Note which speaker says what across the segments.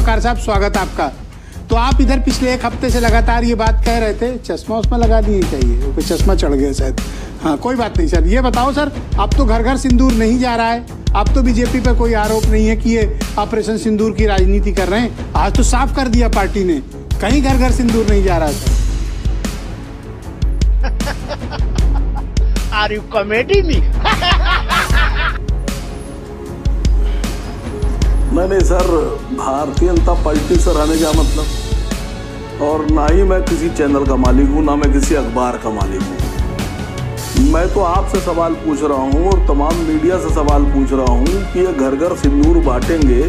Speaker 1: पत्रकार साहब, स्वागत आपका। तो आप इधर पिछले एक हफ्ते से लगातार ये बात कह रहे थे, चश्मा उस्मा लगा दिए चाहिए, कोई चश्मा चढ़ गया शायद। हाँ, कोई बात नहीं सर। ये बताओ सर, अब तो घर घर सिंदूर नहीं जा रहा है, अब तो बीजेपी पे कोई आरोप नहीं है कि ये ऑपरेशन सिंदूर की राजनीति कर रहे हैं। आज तो साफ कर दिया पार्टी ने, कहीं घर घर सिंदूर नहीं जा रहा sir.
Speaker 2: Are you comedy me?
Speaker 3: नहीं सर, भारतीय जनता पार्टी से रहने का मतलब, और ना ही मैं किसी चैनल का मालिक हूँ, ना मैं किसी अखबार का मालिक हूँ। मैं तो आपसे सवाल पूछ रहा हूँ और तमाम मीडिया से सवाल पूछ रहा हूँ कि ये घर घर सिंदूर बांटेंगे,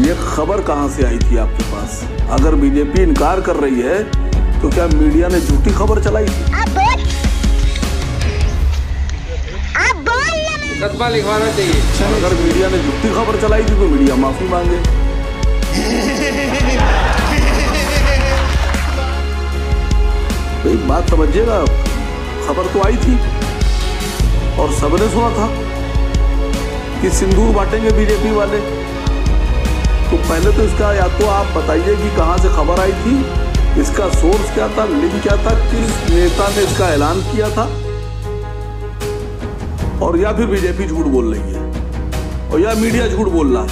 Speaker 3: ये खबर कहाँ से आई थी आपके पास? अगर बीजेपी इनकार कर रही है तो क्या मीडिया ने झूठी खबर चलाई थी?
Speaker 4: मुकदमा लिखवाना चाहिए।
Speaker 3: अगर मीडिया ने झूठी खबर चलाई थी तो मीडिया माफी मांगे। एक बात समझिएगा, खबर तो आई थी और सबने सुना था कि सिंदूर बांटेंगे बीजेपी वाले। तो पहले तो इसका या तो आप बताइए कि कहां से खबर आई थी, इसका सोर्स क्या था, लिंक क्या था, किस नेता ने इसका ऐलान किया था, और या फिर बीजेपी झूठ बोल रही है और या मीडिया झूठ बोल रहा है।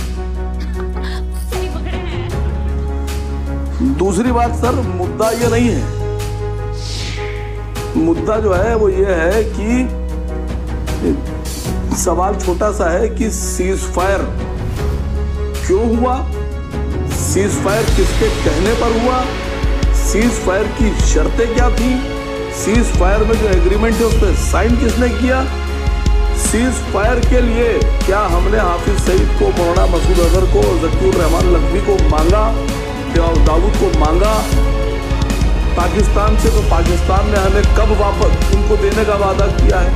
Speaker 3: दूसरी बात सर, मुद्दा ये नहीं है। मुद्दा जो है वो ये है कि सवाल छोटा सा है कि सीज फायर क्यों हुआ, सीज फायर किसके कहने पर हुआ, सीज फायर की शर्तें क्या थी, सीज फायर में जो एग्रीमेंट है उस पर साइन किसने किया, सीज फायर के लिए क्या हमने हाफिज सईद को, मौलाना मसूद अजहर को, जकीउर रहमान लखवी को मांगा, दाऊद को मांगा पाकिस्तान से, तो पाकिस्तान ने हमें कब वापस उनको देने का वादा किया है?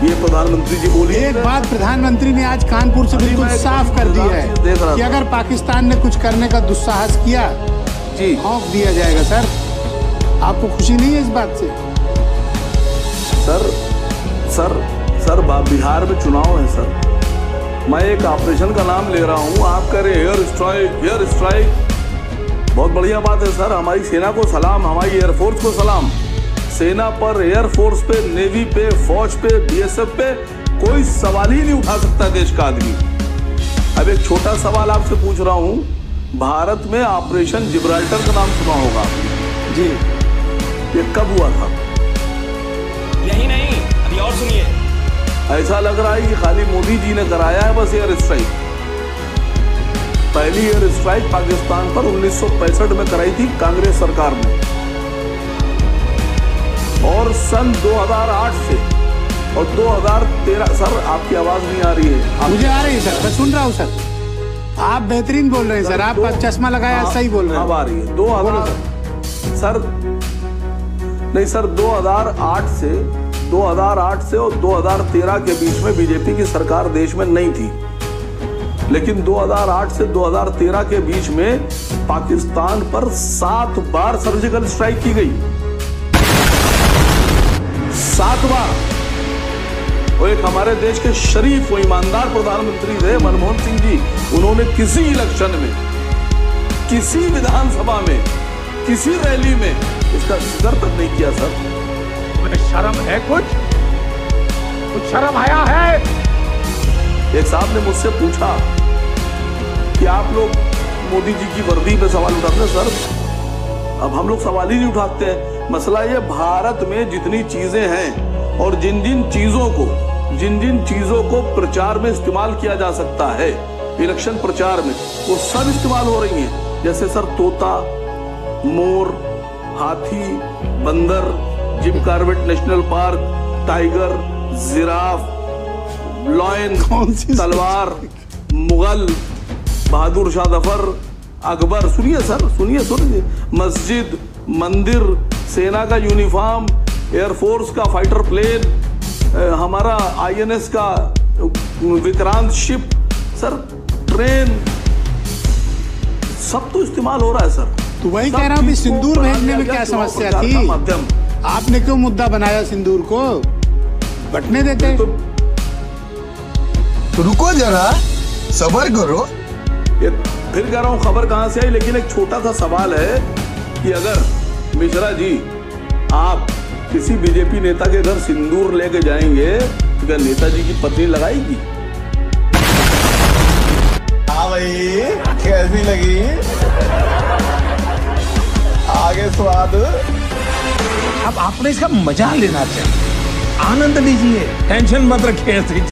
Speaker 3: ये प्रधानमंत्री जी बोली।
Speaker 1: एक बात प्रधानमंत्री ने आज कानपुर से बिल्कुल साफ कर दी है कि अगर पाकिस्तान ने कुछ करने का दुस्साहस किया
Speaker 3: जी,
Speaker 1: हाँक दिया जाएगा। सर, आपको खुशी नहीं है इस बात से?
Speaker 3: सर बिहार में चुनाव है सर, मैं एक ऑपरेशन का नाम ले रहा हूँ, आप कह रहे एयर स्ट्राइक। बहुत बढ़िया बात है सर, हमारी सेना को सलाम, हमारी एयरफोर्स को सलाम। सेना पर, एयरफोर्स पे, नेवी पे, फौज पे, बीएसएफ पे कोई सवाल ही नहीं उठा सकता देश का आदमी। अब एक छोटा सवाल आपसे पूछ रहा हूँ, भारत में ऑपरेशन जिब्राल्टर का नाम सुना होगा
Speaker 1: जी,
Speaker 3: ये कब हुआ था?
Speaker 4: यही नहीं, अभी और सुनिए।
Speaker 3: ऐसा लग रहा है कि खाली मोदी जी ने कराया है बस एयर स्ट्राइक। पहली एयर स्ट्राइक पाकिस्तान पर 1965 में कराई थी कांग्रेस सरकार ने, और सन 2008 से और 2013। सर आपकी आवाज नहीं आ रही है।
Speaker 1: मुझे आ रही है सर, मैं सुन रहा हूँ सर, आप बेहतरीन बोल रहे हैं सर, आप चश्मा लगाया सही बोल रहे हैं।
Speaker 3: अब आ रही है। 2000 सर नहीं सर, 2008 से और 2013 के बीच में बीजेपी की सरकार देश में नहीं थी, लेकिन 2008 से 2013 के बीच में पाकिस्तान पर 7 बार सर्जिकल स्ट्राइक की गई, 7 बार। वो एक हमारे देश के शरीफ, वो ईमानदार प्रधानमंत्री थे मनमोहन सिंह जी, उन्होंने किसी इलेक्शन में, किसी विधानसभा में, किसी रैली में इसका जिक्र तक नहीं किया सर।
Speaker 2: शर्म है? कुछ शर्म आया है?
Speaker 3: एक साहब ने मुझसे पूछा कि आप लोग मोदी जी की वर्दी पे सवाल उठाते हैं। सर, अब हम लोग सवाल ही नहीं उठाते हैं। मसला ये, भारत में जितनी चीजें हैं और जिन जिन चीजों को प्रचार में इस्तेमाल किया जा सकता है, इलेक्शन प्रचार में, वो सब इस्तेमाल हो रही हैं। जैसे सर तोता, मोर, हाथी, बंदर, Jim Corbett national park, tiger, giraffe, lion, तलवार, मुगल, बहादुर शाह जफर, अकबर। सुनिए सर, सुनिए। मस्जिद, मंदिर, सेना का यूनिफॉर्म, एयरफोर्स का फाइटर प्लेन, हमारा INS का विक्रांत शिप, सर ट्रेन, सब तो इस्तेमाल हो रहा है सर।
Speaker 1: तो वही कह रहा हूँ, सिंदूर भेजने में क्या समस्या थी? आपने क्यों मुद्दा बनाया सिंदूर को? बटने देते।
Speaker 5: रुको जरा, सब्र करो।
Speaker 3: ये फिर कह रहा हूँ खबर कहाँ से आई, लेकिन एक छोटा सा सवाल है कि अगर मिश्रा जी आप किसी बीजेपी नेता के घर सिंदूर लेके जाएंगे तो क्या नेताजी की पत्नी लगाएगी?
Speaker 5: हाँ भाई, कैसी लगी? आगे स्वाद।
Speaker 2: अब आपने इसका मजा लेना चाहिए, आनंद लीजिए, टेंशन मत रखिए।